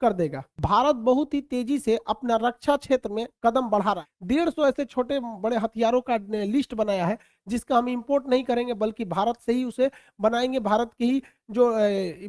कर देगा। भारत बहुत ही तेजी से अपना रक्षा क्षेत्र में कदम बढ़ा रहा है। 150 ऐसे छोटे बड़े हथियारों का लिस्ट बनाया है जिसका हम इंपोर्ट नहीं करेंगे, बल्कि भारत से ही उसे बनाएंगे, भारत की ही जो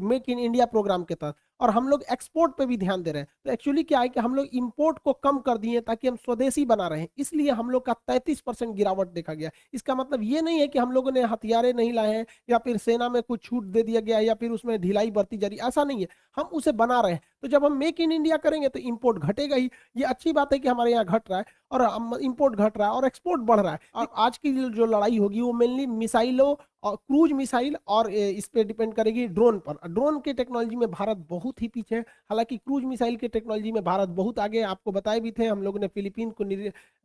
मेक इन इंडिया प्रोग्राम के तहत। और हम लोग एक्सपोर्ट पे भी ध्यान दे रहे हैं। तो एक्चुअली क्या है कि हम लोग इंपोर्ट को कम कर दिए ताकि हम स्वदेशी बना रहे हैं, इसलिए हम लोग का 33% गिरावट देखा गया। इसका मतलब ये नहीं है कि हम लोगों ने हथियारे नहीं लाए हैं या फिर सेना में कुछ छूट दे दिया गया है या फिर उसमें ढिलाई बरती जा रही है, ऐसा नहीं है। हम उसे बना रहे हैं। तो जब हम मेक इन इंडिया करेंगे तो इंपोर्ट घटेगा ही। ये अच्छी बात है कि हमारे यहाँ घट रहा है और इंपोर्ट घट रहा है और एक्सपोर्ट बढ़ रहा है। और आज की जो लड़ाई होगी वो मेनली मिसाइलों और क्रूज मिसाइल और इस पे डिपेंड करेगी ड्रोन पर। ड्रोन के टेक्नोलॉजी में भारत बहुत ही पीछे है। हालांकि क्रूज मिसाइल के टेक्नोलॉजी में भारत बहुत आगे है। आपको बताए भी थे, हम लोगों ने फिलीपीन को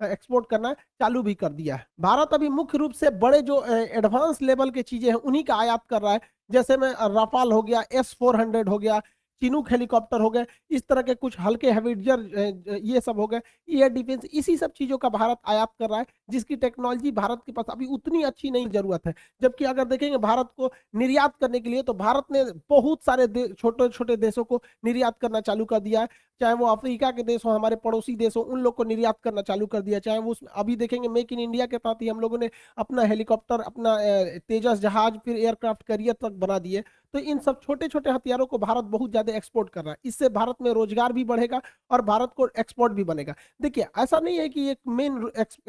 एक्सपोर्ट करना चालू भी कर दिया है। भारत अभी मुख्य रूप से बड़े जो एडवांस लेवल के चीजें हैं उन्हीं का आयात कर रहा है। जैसे में राफाल हो गया, S-400 हो गया, चिनूक हेलीकॉप्टर हो गए, इस तरह के कुछ हल्के हेविटजर ये सब हो गए, एयर डिफेंस, इसी सब चीजों का भारत आयात कर रहा है जिसकी टेक्नोलॉजी भारत के पास अभी उतनी अच्छी नहीं जरूरत है। जबकि अगर देखेंगे भारत को निर्यात करने के लिए तो भारत ने बहुत सारे छोटे छोटे देशों को निर्यात करना चालू कर दिया है। चाहे वो अफ्रीका के देश हो, हमारे पड़ोसी देश हो, उन लोग को निर्यात करना चालू कर दिया। चाहे वो अभी देखेंगे मेक इन इंडिया के तहत ही हम लोगों ने अपना हेलीकॉप्टर, अपना तेजस जहाज, फिर एयरक्राफ्ट कैरियर तक बना दिए। तो इन सब छोटे छोटे हथियारों को भारत बहुत ज्यादा एक्सपोर्ट कर रहा है। इससे भारत में रोजगार भी बढ़ेगा और भारत को एक्सपोर्ट भी बनेगा। देखिए, ऐसा नहीं है कि ये मेन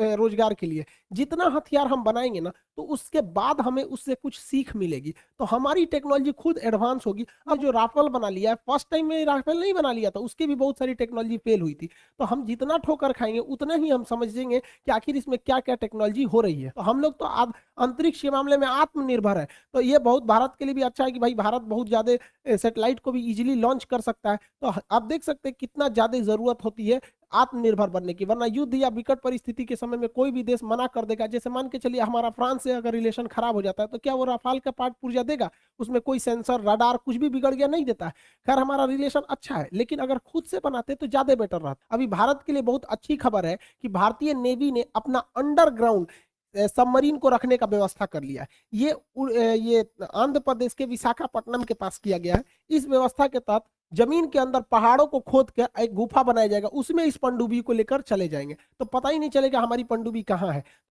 रोजगार के लिए, जितना हथियार हम बनाएंगे ना तो उसके बाद हमें उससे कुछ सीख मिलेगी, तो हमारी टेक्नोलॉजी खुद एडवांस होगी। अब जो राफेल बना लिया है, फर्स्ट टाइम में राफेल नहीं बना लिया था, उसके भी बहुत सारी टेक्नोलॉजी फेल हुई थी। तो हम जितना ठोकर खाएंगे उतना ही हम समझेंगे कि आखिर इसमें क्या क्या टेक्नोलॉजी हो रही है। तो हम लोग तो अंतरिक्ष के मामले में आत्मनिर्भर है। तो ये बहुत भारत के लिए भी अच्छा है कि भाई भारत बहुत ज्यादा सैटेलाइट को भी इजीली लॉन्च कर सकता है। तो आप देख सकते हैं कितना ज्यादा जरूरत होती है आत्मनिर्भर बनने की, वरना युद्ध या विकट परिस्थिति के समय में कोई भी देश मना कर देगा। जैसे मान के चलिए हमारा फ्रांस से अगर रिलेशन खराब हो जाता है तो क्या वो राफाल का पार्ट पुर्जा देगा? उसमें कोई सेंसर, रडार कुछ भी बिगड़ गया नहीं देता है। खैर, हमारा रिलेशन अच्छा है, लेकिन अगर खुद से बनाते तो ज्यादा बेटर रहता। अभी भारत के लिए बहुत अच्छी खबर है कि भारतीय नेवी ने अपना अंडरग्राउंड सबमरीन को रखने का व्यवस्था कर लिया है। ये आंध्र प्रदेश के विशाखापट्टनम के पास किया गया है। इस व्यवस्था के तहत जमीन के अंदर पहाड़ों को खोद कर एक गुफा बनाया जाएगा, उसमें इस पनडुब्बी को लेकर चले जाएंगे, तो पता ही नहीं चलेगा हमारी पनडुब्बी कहाँ है।